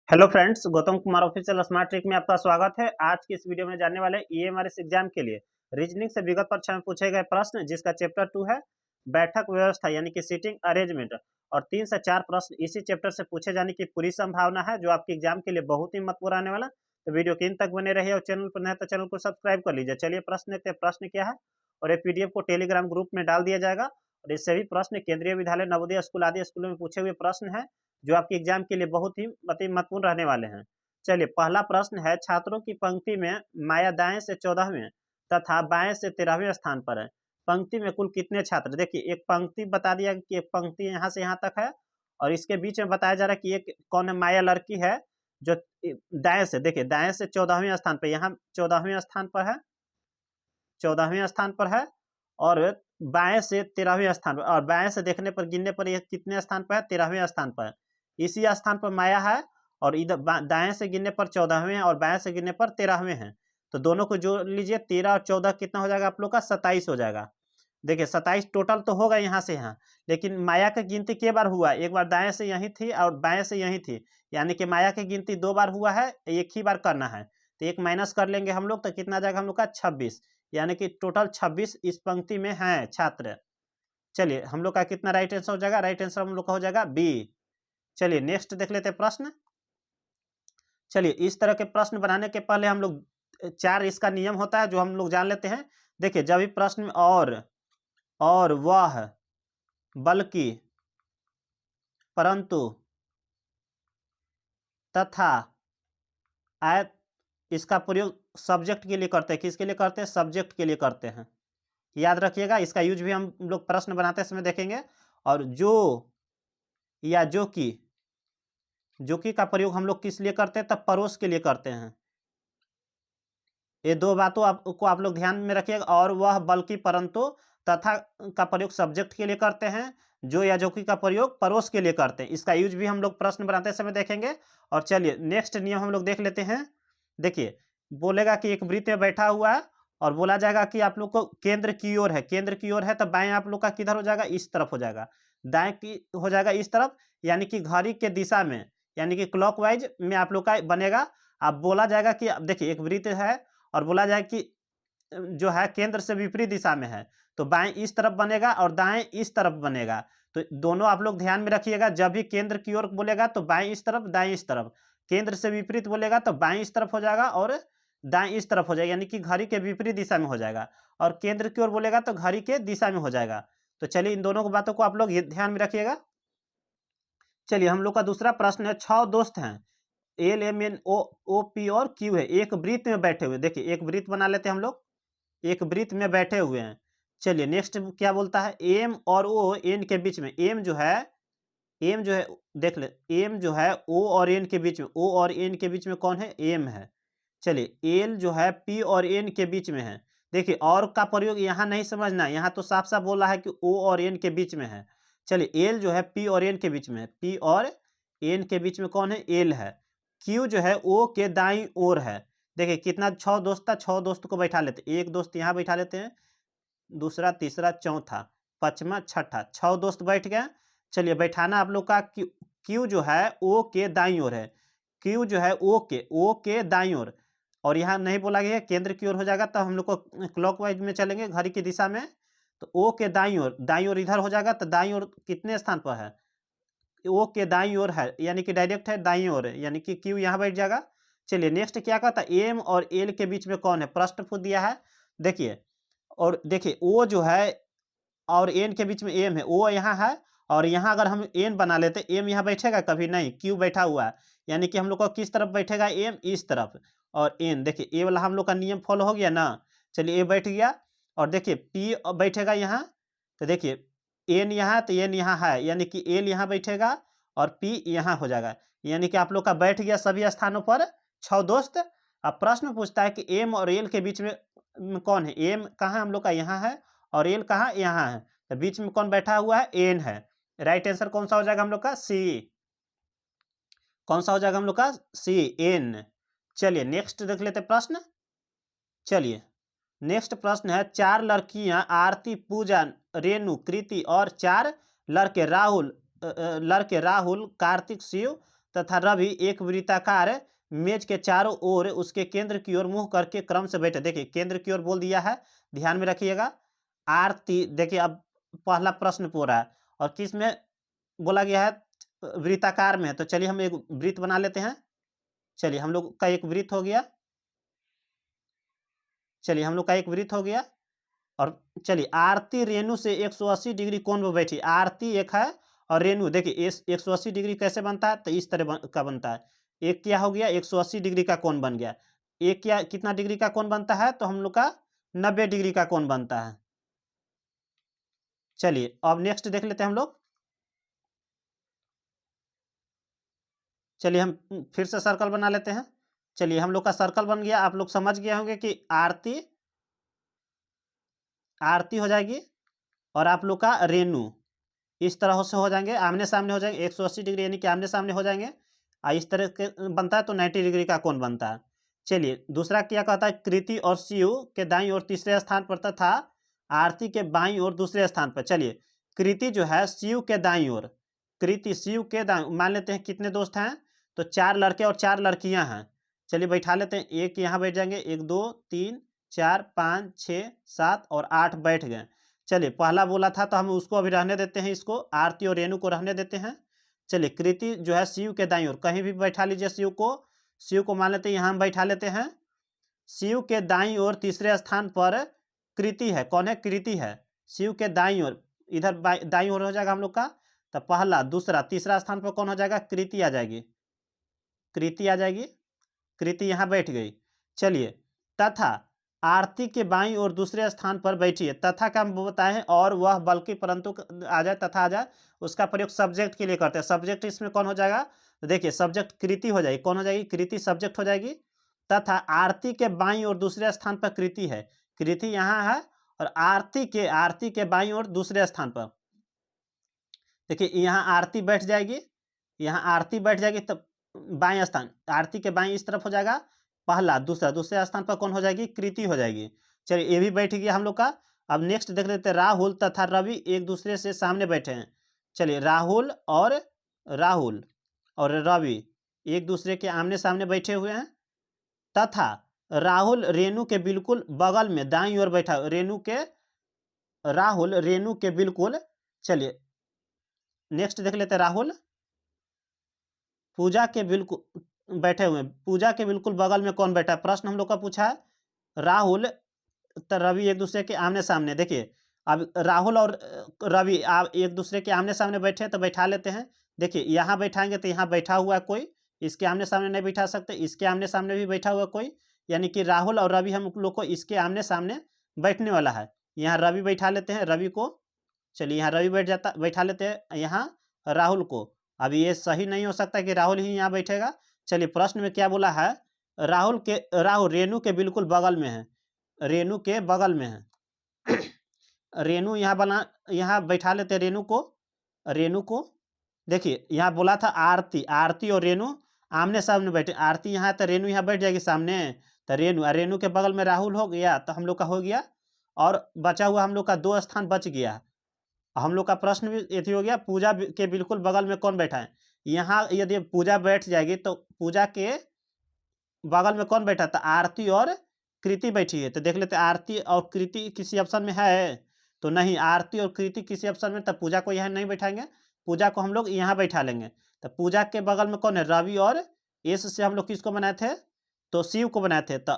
Hello friends, Gautam Kumar official smart trick में आपका स्वागत है। आज की इस वीडियो में जानने वाले ईएमआरएस एग्जाम के लिए रीजनिंग से विगत परीक्षा में पूछे गए प्रश्न, जिसका चैप्टर 2 है बैठक व्यवस्था यानी कि सीटिंग अरेंजमेंट। और 3 से 4 प्रश्न इसी चैप्टर से पूछे जाने की पूरी संभावना है, जो आपके एग्जाम के लिए बहुत ही महत्वपूर्ण आने वाला। तो वीडियो के अंत तक बने रहिए और चैनल पर नए तो चैनल को सब्सक्राइब कर लीजिए। चलिए प्रश्न देखते हैं, प्रश्न क्या है। और ये पीडीएफ को टेलीग्राम ग्रुप में डाल दिया जाएगा। और ये सभी प्रश्न केंद्रीय विद्यालय, नवोदय स्कूल आदि स्कूलों में पूछे हुए प्रश्न है, जो आपके एग्जाम के लिए बहुत ही महत्वपूर्ण रहने वाले हैं। चलिए पहला प्रश्न है, छात्रों की पंक्ति में माया दाएं से 14वें तथा बाएं से 13वें स्थान पर है। पंक्ति में कुल कितने छात्र? देखिए एक पंक्ति बता दिया कि एक पंक्ति यहाँ से यहाँ तक है, और इसके बीच में बताया जा रहा है कि एक कौन है, माया लड़की है, जो दाएं से, देखिए दाएं से 14वें स्थान पर, यहाँ 14वें स्थान पर है, 14वें स्थान पर है। और बाएं से 13वें स्थान पर, और बाएं से देखने पर, गिनने पर ये कितने स्थान पर है? 13वें स्थान पर। इसी स्थान पर माया है, और इधर दाएं से गिनने पर 14वें और बाएं से गिनने पर 13वें हैं। तो दोनों को जोड़ लीजिए, 13 और 14 कितना हो जाएगा आप लोग का? 27 हो जाएगा। देखिए 27 टोटल तो होगा यहाँ से यहाँ, लेकिन माया की गिनती के बार हुआ? एक बार दाएं से यही थी और बाएं से यही थी, यानी कि माया की गिनती 2 बार हुआ है, एक ही बार करना है। तो एक माइनस कर लेंगे हम लोग, तो कितना आ जाएगा हम लोग का? 26, यानी कि टोटल 26 इस पंक्ति में हैं छात्र। चलिए हम लोग का कितना राइट आंसर हो जाएगा? राइट आंसर हम लोग का हो जाएगा बी। चलिए नेक्स्ट देख लेते हैं प्रश्न। चलिए इस तरह के प्रश्न बनाने के पहले हम लोग 4 इसका नियम होता है, जो हम लोग जान लेते हैं। देखिए जब भी प्रश्न में और वह, बल्कि, परंतु, तथा, आयत, इसका प्रयोग सब्जेक्ट के लिए करते हैं। किसके लिए करते हैं? सब्जेक्ट के लिए करते हैं। याद रखिएगा, इसका यूज भी हम लोग प्रश्न बनाते समय देखेंगे। और जो या जो कि का प्रयोग हम लोग किस लिए करते हैं? तब पड़ोस के लिए करते हैं। ये दो बातों आपको आप लोग ध्यान में रखिएगा। और वह, बल्कि, परंतु, तथा का प्रयोग सब्जेक्ट के लिए करते हैं। जो या जो कि का प्रयोग पड़ोस के लिए करते हैं। इसका यूज भी हम लोग प्रश्न बनाते समय देखेंगे। और चलिए नेक्स्ट नियम हम लोग देख लेते हैं। देखिए बोलेगा कि एक वृत्त में बैठा हुआ है, और बोला जाएगा कि आप लोग को केंद्र की ओर है, केंद्र की ओर है, तो बाएं आप लोग का किधर हो जाएगा? इस तरफ हो जाएगा। दाएं की हो जाएगा इस तरफ, यानी कि घड़ी के दिशा में, यानी कि क्लॉकवाइज में आप लोग का बनेगा। अब बोला जाएगा कि अब देखिए एक वृत्त है, और बोला जाए कि जो है केंद्र से विपरीत दिशा में है, तो बाएं इस तरफ बनेगा और दाएं इस तरफ बनेगा। तो दोनों आप लोग ध्यान में रखिएगा, जब भी केंद्र की ओर बोलेगा तो बाएं इस तरफ, दाएं इस तरफ। केंद्र से विपरीत बोलेगा तो बाएं इस तरफ हो जाएगा और दाएं इस तरफ हो जाएगा, यानी कि घड़ी के विपरीत दिशा में हो जाएगा। और केंद्र की ओर बोलेगा तो घड़ी के दिशा में हो जाएगा। तो चलिए इन दोनों बातों को आप लोग ध्यान में रखिएगा। चलिए हम लोग का दूसरा प्रश्न है, 6 दोस्त हैं, एल, एम, एन, ओ, ओ, पी और क्यू है, एक वृत्त में बैठे हुए। देखिए एक वृत्त बना लेते हैं हम लोग, एक वृत्त में बैठे हुए हैं। चलिए नेक्स्ट क्या बोलता है? एम और ओ एन के बीच में, एम जो है, देख ले, एम जो है ओ और एन के बीच में, ओ और एन के बीच में कौन है? एम है। चलिए एल जो है पी और एन के बीच में है। देखिए और का प्रयोग यहाँ नहीं समझना, यहाँ तो साफ साफ बोला है कि ओ और एन के बीच में है। चलिए एल जो है पी और एन के बीच में है, पी और एन के बीच में कौन है? एल है। क्यू जो है ओ के दाईं ओर है। देखिए कितना, 6 दोस्त था, 6 दोस्त को बैठा लेते, एक दोस्त यहाँ बैठा लेते हैं, दूसरा, तीसरा, चौथा, पांचवा, छठा, 6 दोस्त बैठ गए। चलिए बैठाना आप लोग का, क्यू जो है ओ के दाईं ओर है, क्यू जो है ओ के दाईं ओर। और यहाँ नहीं बोला गया केंद्र की ओर हो जाएगा, तो हम लोग को क्लॉकवाइज में चलेंगे, घड़ी की दिशा में। तो ओ के दाईं ओर इधर हो जाएगा, तो दाईं ओर कितने स्थान पर है? ओ के दाईं ओर है, यानी कि डायरेक्ट है दाईं ओर है, यानी कि क्यू यहाँ बैठ जाएगा। चलिए नेक्स्ट क्या कहता है? एम और एल के बीच में कौन है? प्रश्न पूछ दिया है। देखिए, और देखिए ओ जो है और एन के बीच में एम है, ओ यहाँ है, और यहाँ अगर हम एन बना लेते, एम यहाँ बैठेगा? कभी नहीं, क्यू बैठा हुआ है, यानी कि हम लोग को किस तरफ बैठेगा? एम इस तरफ। और एन, देखिए ए वाला हम लोग का नियम फॉलो हो गया ना। चलिए ए बैठ गया, और देखिए पी बैठेगा यहाँ, तो देखिए एन यहाँ, तो एन यहाँ है, यानी कि एल यहाँ बैठेगा और पी यहाँ हो जाएगा, यानी कि आप लोग का बैठ गया सभी स्थानों पर 6 दोस्त। अब प्रश्न पूछता है कि एम और एल के बीच में कौन है? एम कहाँ हम लोग का? यहाँ है, और एल कहाँ? यहाँ है। तो बीच में कौन बैठा हुआ है? एन है। राइट आंसर कौन सा हो जाएगा हम लोग का? सी। कौन सा हो जाएगा हम लोग का? सी, एन। चलिए नेक्स्ट देख लेते प्रश्न। चलिए नेक्स्ट प्रश्न है, 4 लड़कियां आरती, पूजा, रेणु, कृति और 4 लड़के राहुल कार्तिक, शिव तथा रवि एक वृत्ताकार मेज के चारों ओर उसके केंद्र की ओर मुंह करके क्रम से बैठे। देखिए केंद्र की ओर बोल दिया है, ध्यान में रखिएगा। आरती, देखिए अब पहला प्रश्न पूरा है और किस में बोला गया है, वृत्ताकार में। तो चलिए हम एक वृत्त बना लेते हैं। चलिए हम लोग का एक वृत्त हो गया, चलिए हम लोग का एक वृत्त हो गया। और चलिए आरती रेणु से 180 डिग्री कोण में बैठी। आरती एक है और रेणु, देखिए इस 180 डिग्री कैसे बनता है, तो इस तरह का बनता है। एक क्या हो गया, 180 डिग्री का कोण बन गया। एक क्या कितना डिग्री का कोण बनता है, तो हम लोग का 90 डिग्री का कोण बनता है। चलिए अब नेक्स्ट देख लेते हैं हम लोग। चलिए हम फिर से सर्कल बना लेते हैं। चलिए हम लोग का सर्कल बन गया। आप लोग समझ गए होंगे कि आरती आरती हो जाएगी और आप लोग का रेणु इस तरह से हो जाएंगे, आमने सामने हो जाएंगे। 180 डिग्री यानी कि आमने सामने हो जाएंगे। इस तरह के बनता है तो 90 डिग्री का कोण बनता है। चलिए दूसरा क्या कहता है, कृति और शिव के दाईं ओर तीसरे स्थान पर तथा आरती के बाईं ओर दूसरे स्थान पर। चलिए कृति जो है शिव के दाईं ओर, कृति शिव के दाईं, मान लेते हैं कितने दोस्त हैं, तो 4 लड़के और 4 लड़कियां हैं। चलिए बैठा लेते हैं, एक यहाँ बैठ जाएंगे, 1 2 3 4 5 6 7 और 8 बैठ गए। चलिए पहला बोला था तो हम उसको अभी रहने देते हैं, इसको आरती और रेणु को रहने देते हैं। चलिए कृति जो है शिव के दाईं ओर, कहीं भी बैठा लीजिए शिव को। शिव को मान लेते हैं, यहाँ हम बैठा लेते हैं। शिव के दाईं ओर तीसरे स्थान पर कृति है। कौन है, कृति है। शिव के दाईं ओर, इधर दाईं ओर हो जाएगा हम लोग का। तो पहला दूसरा तीसरा स्थान पर कौन हो जाएगा, कृति आ जाएगी, कृति आ जाएगी। कृति यहाँ बैठ गई। चलिए तथा आरती के बाईं ओर दूसरे स्थान पर बैठी है। तथा का हम बताए हैं, और वह बल्कि परंतु आ जाए, तथा आ जाए, उसका प्रयोग सब्जेक्ट के लिए करते हैं। सब्जेक्ट इसमें कौन हो जाएगा, तो देखिए सब्जेक्ट कृति हो जाएगी। कौन हो जाएगी, कृति सब्जेक्ट हो जाएगी। तथा आरती के बाईं ओर दूसरे स्थान पर कृति है। कृति यहाँ है और आरती के बाईं ओर दूसरे स्थान पर, देखिए यहाँ आरती बैठ जाएगी, यहाँ आरती बैठ जाएगी। तब बाएं स्थान, आरती के बाएं इस तरफ हो जाएगा पहला, दूसरा दूसरे स्थान पर कौन हो जाएगी, कृति हो जाएगी। चलिए ये भी बैठ गया हम लोग का। अब नेक्स्ट देख लेते हैं, राहुल तथा रवि एक दूसरे से सामने बैठे हैं। चलिए राहुल और रवि एक दूसरे के आमने सामने बैठे हुए हैं। तथा राहुल रेणु के बिल्कुल बगल में दाईं ओर बैठा, राहुल रेणु के बिल्कुल, चलिए नेक्स्ट देख लेते हैं, राहुल पूजा के बिल्कुल बैठे हुए हैं। पूजा के बिल्कुल बगल में कौन बैठा है, प्रश्न हम लोग का पूछा है। राहुल तो रवि एक दूसरे के आमने सामने, देखिए अब राहुल और रवि आप एक दूसरे के आमने सामने बैठे हैं तो बैठा लेते हैं। देखिए यहाँ बैठाएंगे तो यहाँ बैठा हुआ है कोई, इसके आमने सामने नहीं बैठा सकते, इसके आमने सामने भी बैठा हुआ कोई, यानी कि राहुल और रवि हम लोग को इसके आमने सामने बैठने वाला है। यहाँ रवि बैठा लेते हैं, रवि को। चलिए यहाँ रवि बैठा लेते हैं, यहाँ राहुल को। अब ये सही नहीं हो सकता कि राहुल ही यहाँ बैठेगा। चलिए प्रश्न में क्या बोला है, राहुल रेणु के बिल्कुल बगल में है, रेणु के बगल में है। रेणु यहाँ बैठा लेते हैं रेणु को। देखिए यहाँ बोला था आरती और रेणु आमने सामने बैठे। आरती यहाँ तो रेणु यहाँ बैठ जाएगी सामने, तो रेणु के बगल में राहुल हो गया, तो हम लोग का हो गया। और बचा हुआ हम लोग का 2 स्थान बच गया। हम लोग का प्रश्न भी यही हो गया, पूजा के बिल्कुल बगल में कौन बैठा है। यहाँ यदि पूजा बैठ जाएगी तो पूजा के बगल में कौन बैठा था, आरती और कृति बैठी है। तो देख लेते आरती और कृति किसी ऑप्शन में है, तो नहीं, आरती और कृति किसी ऑप्शन में, तब पूजा को यहाँ नहीं बैठाएंगे, पूजा को हम लोग यहाँ बैठा लेंगे। तो पूजा के बगल में कौन है, रवि और एस से हम लोग किसको बनाए थे, तो शिव को बनाए थे। तो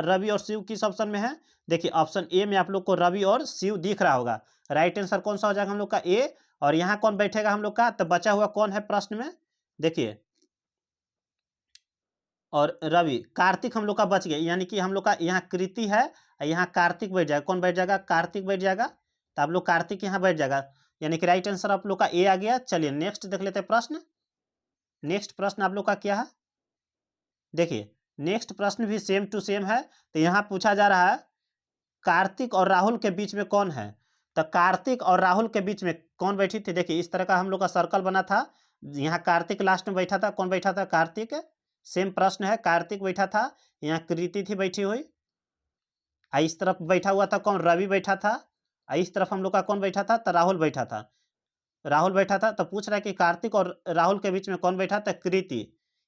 रवि और शिव किस ऑप्शन में है, देखिए ऑप्शन ए में आप लोग को रवि और शिव दिख रहा होगा। राइट आंसर कौन सा हो जाएगा हम लोग का, ए। और यहाँ कौन बैठेगा हम लोग का, तो बचा हुआ कौन है प्रश्न में, देखिए और रवि, कार्तिक हम लोग का बच गया, यानी कि हम लोग का यहाँ कृति है, यहाँ कार्तिक बैठ जाएगा। कौन बैठ जाएगा, कार्तिक बैठ जाएगा। तो आप लोग कार्तिक यहाँ बैठ जाएगा, यानी कि राइट आंसर आप लोग का ए आ गया। चलिए नेक्स्ट देख लेते हैं प्रश्न। नेक्स्ट प्रश्न आप लोग का क्या है, देखिए नेक्स्ट प्रश्न भी सेम टू सेम है। तो यहाँ पूछा जा रहा है, कार्तिक और राहुल के बीच में कौन है। तो कार्तिक और राहुल के बीच में कौन बैठी थी, देखिए इस तरह का हम लोग का सर्कल बना था। यहाँ कार्तिक लास्ट में बैठा था, कौन बैठा था, कार्तिक। सेम प्रश्न है, कार्तिक बैठा था, यहाँ कृति थी बैठी हुई। इस तरफ बैठा हुआ था कौन, रवि बैठा था। इस तरफ हम लोग का कौन बैठा था, तो राहुल बैठा था। राहुल बैठा था, तो पूछ रहा है कि कार्तिक और राहुल के बीच में कौन बैठा था? कृति।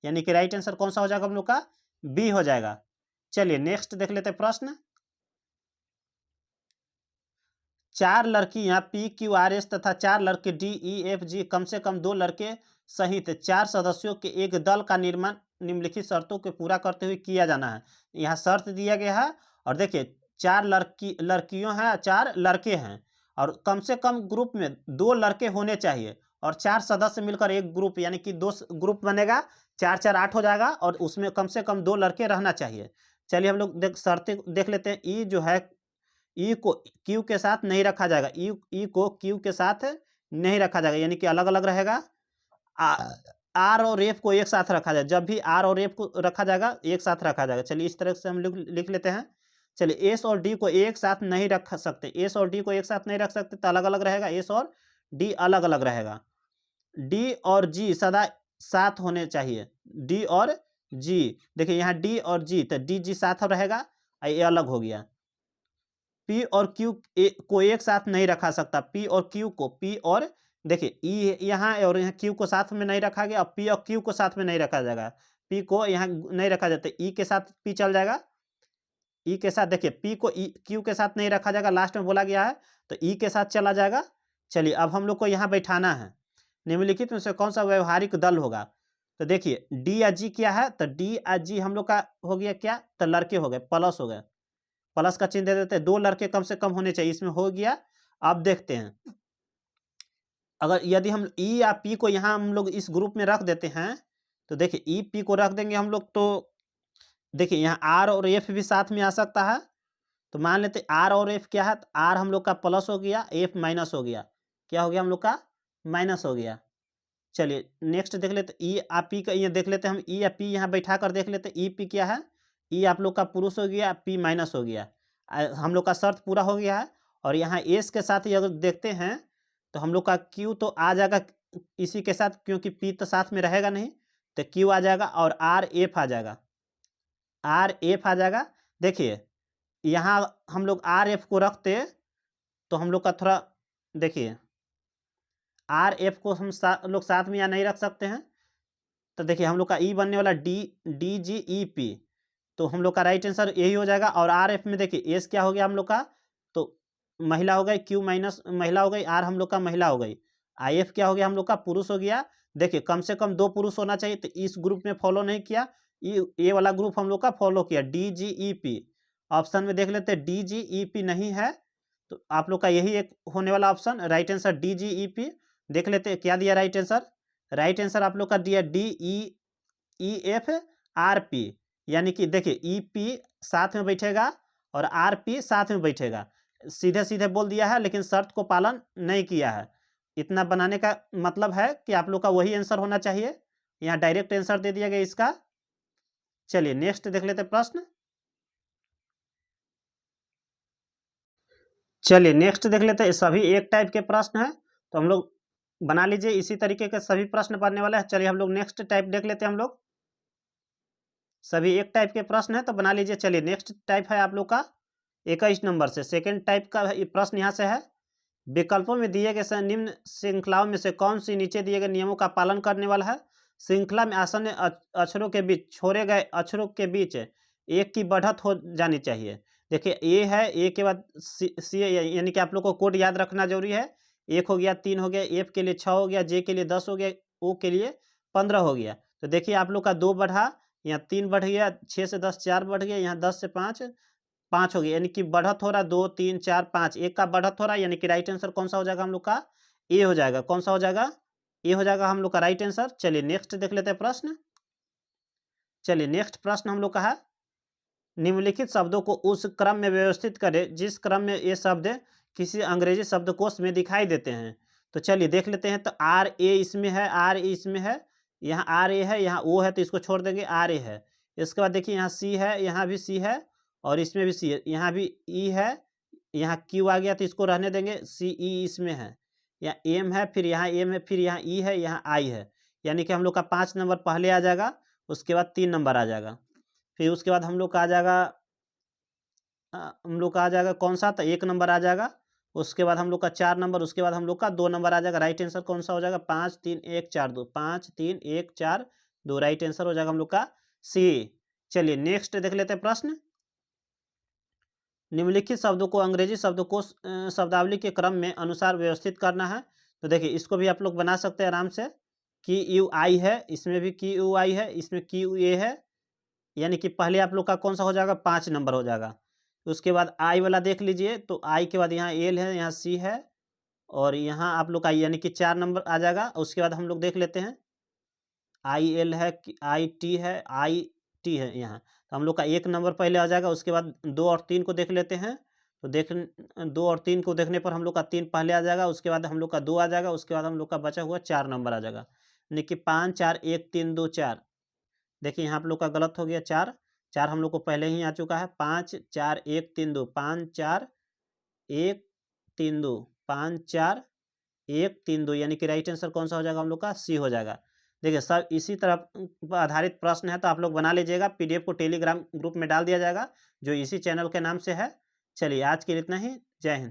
यानी कि राइट आंसर कौन सा हो जाएगा हम लोग का? बी हो जाएगा। चलिए नेक्स्ट देख लेते हैं प्रश्न। 4 लड़कियां पी क्यू आर एस तथा 4 लड़के डी ई एफ जी, कम से कम 2 लड़के सहित 4 सदस्यों के एक दल का निर्माण निम्नलिखित शर्तों को पूरा करते हुए किया जाना है। यहाँ शर्त दिया गया है, और देखिए 4 लड़कियों हैं, 4 लड़के हैं, और कम से कम ग्रुप में 2 लड़के होने चाहिए, और 4 सदस्य मिलकर एक ग्रुप, यानी कि 2 ग्रुप बनेगा, 4 4 8 हो जाएगा, और उसमें कम से कम 2 लड़के रहना चाहिए। चलिए हम लोग शर्तें देख लेते हैं। ई जो है, ई को क्यू के साथ नहीं रखा जाएगा, ई को क्यू के साथ नहीं रखा जाएगा, यानी कि अलग अलग रहेगा। आर और एफ को एक साथ रखा जाए, जब भी आर और एफ को रखा जाएगा एक साथ रखा जाएगा। चलिए इस तरह से हम लोग लिख लेते हैं। चलिए एस और डी को एक साथ नहीं रख सकते, एस और डी को एक साथ नहीं रख सकते, तो अलग अलग रहेगा, एस और डी अलग अलग रहेगा। डी और जी सदा साथ होने चाहिए, डी और जी, देखिए यहाँ डी और जी, तो डी जी साथ रहेगा, ये अलग हो गया। पी और क्यू को एक साथ नहीं रखा सकता, पी और क्यू को, पी और देखिए ई यहाँ और यहाँ क्यू को साथ में नहीं रखा गया, और पी और क्यू को साथ में नहीं रखा जाएगा, पी को यहाँ नहीं रखा जाता, ई के साथ पी चल जाएगा, ई के साथ देखिए पी को ई क्यू के साथ नहीं रखा जाएगा, लास्ट में बोला गया है, तो ई के साथ चला जाएगा। चलिए अब हम लोग को यहाँ बैठाना है, निम्नलिखित में से कौन सा व्यवहारिक दल होगा? तो देखिए डी या जी क्या है, तो डी या जी हम लोग का हो गया क्या, तो लड़के हो गए, प्लस हो गए, प्लस का चिन्ह दे देते हैं, 2 लड़के कम से कम होने चाहिए, इसमें हो गया। अब देखते हैं, अगर यदि हम ई या पी को यहाँ हम लोग इस ग्रुप में रख देते हैं, तो देखिए ई पी को रख देंगे हम लोग, तो देखिए यहाँ आर और एफ भी साथ में आ सकता है, तो मान लेते आर और एफ क्या है, तो आर हम लोग का प्लस हो गया, एफ माइनस हो गया, क्या हो गया हम लोग का? माइनस हो गया। चलिए नेक्स्ट देख लेते, ई आ पी का ये देख लेते हैं हम, ई या पी यहाँ बैठा कर देख लेते, ई पी क्या है, ई आप लोग का पुरुष हो गया, पी माइनस हो गया, हम लोग का शर्त पूरा हो गया है। और यहाँ एस के साथ ही अगर देखते हैं, तो हम लोग का क्यू तो आ जाएगा इसी के साथ, क्योंकि पी तो साथ में रहेगा नहीं, तो क्यू आ जाएगा, और आर एफ आ जाएगा, आर एफ आ जाएगा। देखिए यहाँ हम लोग आर एफ को रखते, तो हम लोग का थोड़ा देखिए आर एफ को हम लोग साथ में या नहीं रख सकते हैं, तो देखिए हम लोग का ई बनने वाला D, D G E P, तो हम लोग का राइट आंसर यही हो जाएगा। और आर एफ में देखिए एस क्या हो गया हम लोग का, तो महिला हो गई, क्यू माइनस महिला हो गई, आर हम लोग का महिला हो गई, आई एफ क्या हो गया हम लोग का, पुरुष हो गया। देखिए कम से कम 2 पुरुष होना चाहिए, तो इस ग्रुप में फॉलो नहीं किया, ये वाला ग्रुप हम लोग का फॉलो किया, D G E P. Option में देख लेते हैं, डी जी ई पी नहीं है, तो आप लोग का यही एक होने वाला option right answer, D G E P. देख लेते हैं क्या दिया राइट आंसर, राइट आंसर आप लोग का दिया D E E F R P, यानी कि देखिए ई पी साथ में बैठेगा और आर पी साथ में बैठेगा, सीधे सीधे बोल दिया है, लेकिन शर्त को पालन नहीं किया है। इतना बनाने का मतलब है कि आप लोग का वही आंसर होना चाहिए, यहाँ डायरेक्ट आंसर दे दिया गया इसका। चलिए नेक्स्ट देख लेते प्रश्न। चलिए नेक्स्ट देख लेते हैं, सभी एक टाइप के प्रश्न हैं, तो हम लोग बना लीजिए, इसी तरीके के सभी प्रश्न बनने वाले हैं। चलिए हम लोग नेक्स्ट टाइप देख लेते हैं, हम लोग सभी एक टाइप के प्रश्न है, तो बना लीजिए। चलिए नेक्स्ट टाइप है आप लोग का 21 नंबर से, सेकेंड टाइप का प्रश्न यहाँ से है, विकल्पों में दिए गए निम्न श्रृंखलाओं में से कौन सी नीचे दिए गए नियमों का पालन करने वाला है? श्रृंखला में आसन्न अक्षरों के बीच छोड़े गए अक्षरों के बीच एक की बढ़त हो जानी चाहिए। देखिए ए है, ए के बाद सी यानी कि आप लोग को कोड याद रखना जरूरी है। 1 हो गया, 3 हो गया, एफ के लिए 6 हो गया, जे के लिए 10 हो गया, ओ के लिए 15 हो गया। तो देखिए आप लोग का 2 बढ़ा, यहाँ 3 बढ़ गया, 6 से 10 4 बढ़ गया, यहाँ 10 से 5 5 हो गया, यानी कि बढ़त हो रहा 2 3 4 5, एक का बढ़त हो रहा है, यानी कि राइट आंसर कौन सा हो जाएगा हम लोग का? ए हो जाएगा। कौन सा हो जाएगा? ए हो जाएगा हम लोग का राइट आंसर। चलिए नेक्स्ट देख लेते हैं प्रश्न। चलिए नेक्स्ट प्रश्न हम लोग का है, निम्नलिखित शब्दों को उस क्रम में व्यवस्थित करें जिस क्रम में ये शब्द किसी अंग्रेजी शब्दकोश में दिखाई देते हैं। तो चलिए देख लेते हैं, तो आर ए इसमें है, आर ए इसमें है, यहाँ आर ए है, यहाँ ओ है, तो इसको छोड़ देंगे, आर ए है। इसके बाद देखिए यहाँ सी है, यहाँ भी सी है, और इसमें भी सी है, यहाँ भी ई है, यहाँ क्यू आ गया तो इसको रहने देंगे, सी ई इसमें है, यहाँ एम है, फिर यहाँ एम है, फिर यहाँ ई है, यहाँ आई है, यानी कि हम लोग का 5 नंबर पहले आ जाएगा, उसके बाद 3 नंबर आ जाएगा, फिर उसके बाद हम लोग का आ जाएगा हम लोग का आ जाएगा कौन सा, तो 1 नंबर आ जाएगा, उसके बाद हम लोग का 4 नंबर, उसके बाद हम लोग का 2 नंबर आ जाएगा। राइट आंसर कौन सा हो जाएगा? 5 3 1 4 2, 5 3 1 4 2, राइट आंसर हो जाएगा हम लोग का सी। चलिए नेक्स्ट देख लेते हैं प्रश्न। निम्नलिखित शब्दों को अंग्रेजी शब्दकोश शब्दावली के क्रम में अनुसार व्यवस्थित करना है। तो देखिए इसको भी आप लोग बना सकते हैं आराम से। की यू आई है, इसमें भी की यू आई है, इसमें की यू ए है, यानी कि पहले आप लोग का कौन सा हो जाएगा? 5 नंबर हो जाएगा। उसके बाद आई वाला देख लीजिए, तो आई के बाद यहाँ एल है, यहाँ सी है, और यहाँ आप लोग का यानी कि 4 नंबर आ जाएगा। उसके बाद हम लोग देख लेते हैं, आई एल है, आई टी है, आई टी है यहाँ। तो हम लोग का 1 नंबर पहले आ जाएगा। उसके बाद 2 और 3 को देख लेते हैं। तो 2 और 3 को देखने पर हम लोग का 3 पहले आ जाएगा। उसके बाद हम लोग का 2 आ जाएगा। उसके बाद हम लोग का बचा हुआ 4 नंबर आ जाएगा, यानी कि 5 4 1 3 2 4। देखिए यहाँ आप लोग का गलत हो गया। 4 4 हम लोग को पहले ही आ चुका है। 5 4 1 3 2, 5 4 1 3 2, 5 4 1 3 2, यानी कि राइट आंसर कौन सा हो जाएगा? हम लोग का सी हो जाएगा। देखिए सब इसी तरह पर आधारित प्रश्न है, तो आप लोग बना लीजिएगा। पीडीएफ को टेलीग्राम ग्रुप में डाल दिया जाएगा, जो इसी चैनल के नाम से है। चलिए आज के लिए इतना ही। जय हिंद।